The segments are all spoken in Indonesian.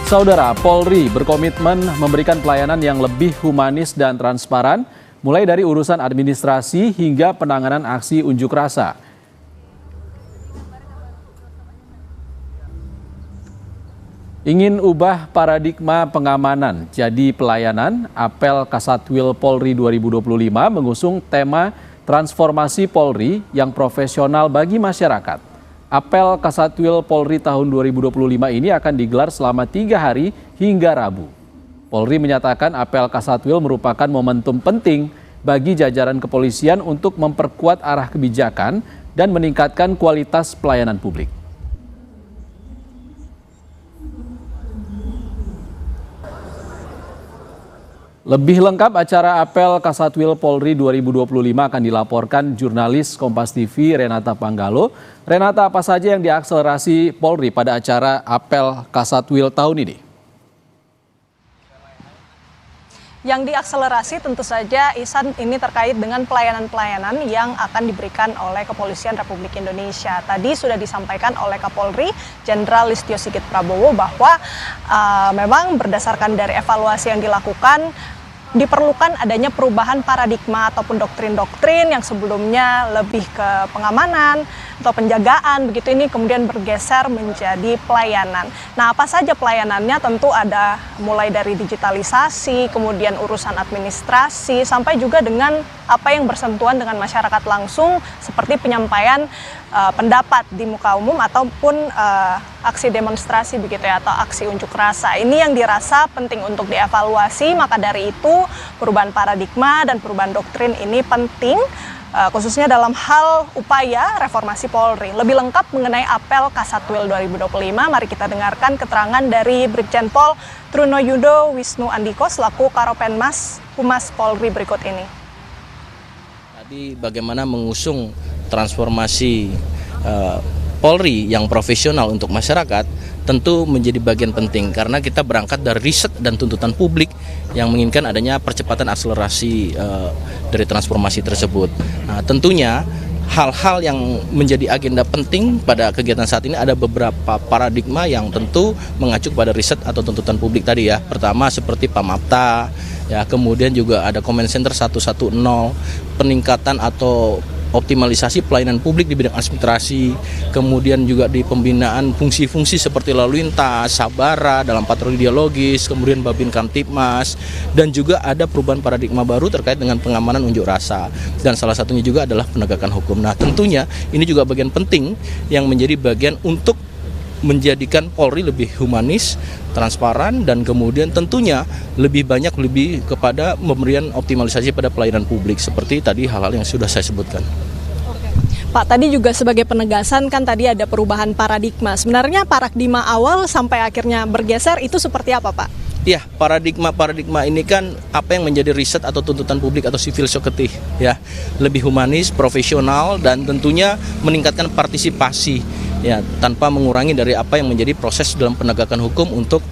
Saudara, Polri berkomitmen memberikan pelayanan yang lebih humanis dan transparan, mulai dari urusan administrasi hingga penanganan aksi unjuk rasa. Ingin ubah paradigma pengamanan jadi pelayanan, apel Kasatwil Polri 2025 mengusung tema transformasi Polri yang profesional bagi masyarakat. Apel Kasatwil Polri tahun 2025 ini akan digelar selama 3 hari hingga Rabu. Polri menyatakan apel Kasatwil merupakan momentum penting bagi jajaran kepolisian untuk memperkuat arah kebijakan dan meningkatkan kualitas pelayanan publik. Lebih lengkap acara apel Kasatwil Polri 2025 akan dilaporkan jurnalis Kompas TV Renata Panggalo. Renata, apa saja yang diakselerasi Polri pada acara apel Kasatwil tahun ini? Yang diakselerasi tentu saja, Ihsan, ini terkait dengan pelayanan-pelayanan yang akan diberikan oleh Kepolisian Republik Indonesia. Tadi sudah disampaikan oleh Kapolri Jenderal Listio Sigit Prabowo bahwa memang berdasarkan dari evaluasi yang dilakukan, diperlukan adanya perubahan paradigma ataupun doktrin-doktrin yang sebelumnya lebih ke pengamanan atau penjagaan, begitu ini kemudian bergeser menjadi pelayanan. Nah, apa saja pelayanannya? Tentu ada mulai dari digitalisasi, kemudian urusan administrasi, sampai juga dengan apa yang bersentuhan dengan masyarakat langsung seperti penyampaian pendapat di muka umum ataupun aksi demonstrasi begitu ya, atau aksi unjuk rasa. Ini yang dirasa penting untuk dievaluasi, maka dari itu perubahan paradigma dan perubahan doktrin ini penting, khususnya dalam hal upaya reformasi Polri. Lebih lengkap mengenai apel Kasatwil 2025, mari kita dengarkan keterangan dari Brigjen Pol Trunoyudo Wisnu Andiko selaku Karopenmas Humas Polri berikut ini. Tadi bagaimana mengusung transformasi Polri yang profesional untuk masyarakat tentu menjadi bagian penting karena kita berangkat dari riset dan tuntutan publik yang menginginkan adanya percepatan akselerasi dari transformasi tersebut. Nah, tentunya hal-hal yang menjadi agenda penting pada kegiatan saat ini ada beberapa paradigma yang tentu mengacu pada riset atau tuntutan publik tadi ya. Pertama seperti PAMAPTA, ya, kemudian juga ada Command Center 110, peningkatan atau optimalisasi pelayanan publik di bidang administrasi, kemudian juga di pembinaan fungsi-fungsi seperti lalu lintas, sabara dalam patroli dialogis, kemudian Babin Kamtipmas, dan juga ada perubahan paradigma baru terkait dengan pengamanan unjuk rasa, dan salah satunya juga adalah penegakan hukum. Nah, tentunya ini juga bagian penting yang menjadi bagian untuk menjadikan Polri lebih humanis, transparan, dan kemudian tentunya lebih kepada pemberian optimalisasi pada pelayanan publik seperti tadi hal-hal yang sudah saya sebutkan. Pak, tadi juga sebagai penegasan kan tadi ada perubahan paradigma. Sebenarnya paradigma awal sampai akhirnya bergeser itu seperti apa, Pak? Ya, paradigma ini kan apa yang menjadi riset atau tuntutan publik atau civil society ya, lebih humanis, profesional, dan tentunya meningkatkan partisipasi ya, tanpa mengurangi dari apa yang menjadi proses dalam penegakan hukum untuk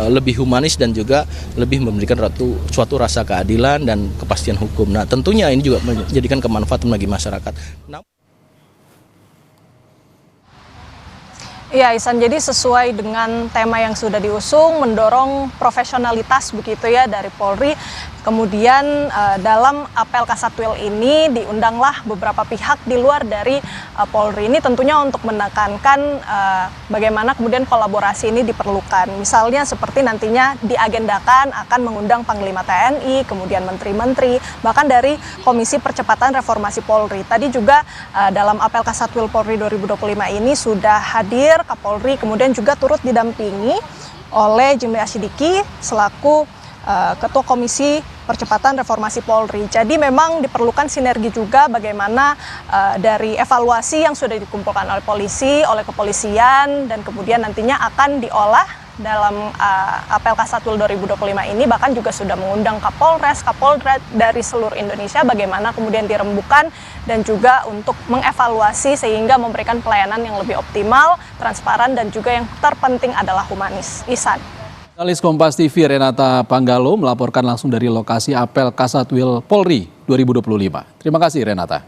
lebih humanis dan juga lebih memberikan suatu rasa keadilan dan kepastian hukum. Nah, tentunya ini juga menjadikan kemanfaatan bagi masyarakat. Iya, Ihsan, jadi sesuai dengan tema yang sudah diusung, mendorong profesionalitas begitu ya dari Polri. Kemudian dalam apel Kasatwil ini diundanglah beberapa pihak di luar dari Polri ini tentunya untuk menekankan bagaimana kemudian kolaborasi ini diperlukan. Misalnya seperti nantinya diagendakan akan mengundang Panglima TNI, kemudian menteri-menteri, bahkan dari Komisi Percepatan Reformasi Polri. Tadi juga dalam apel Kasatwil Polri 2025 ini sudah hadir Kapolri, kemudian juga turut didampingi oleh Jimli Asyidiki selaku Ketua Komisi Percepatan Reformasi Polri. Jadi memang diperlukan sinergi juga bagaimana dari evaluasi yang sudah dikumpulkan oleh polisi, oleh kepolisian, dan kemudian nantinya akan diolah dalam apel Kasatwil 2025 ini, bahkan juga sudah mengundang Kapolres, Kapolda dari seluruh Indonesia bagaimana kemudian dirembukan dan juga untuk mengevaluasi sehingga memberikan pelayanan yang lebih optimal, transparan, dan juga yang terpenting adalah humanis. Ihsan. Jurnalis Kompas TV Renata Panggalo melaporkan langsung dari lokasi apel Kasatwil Polri 2025. Terima kasih Renata.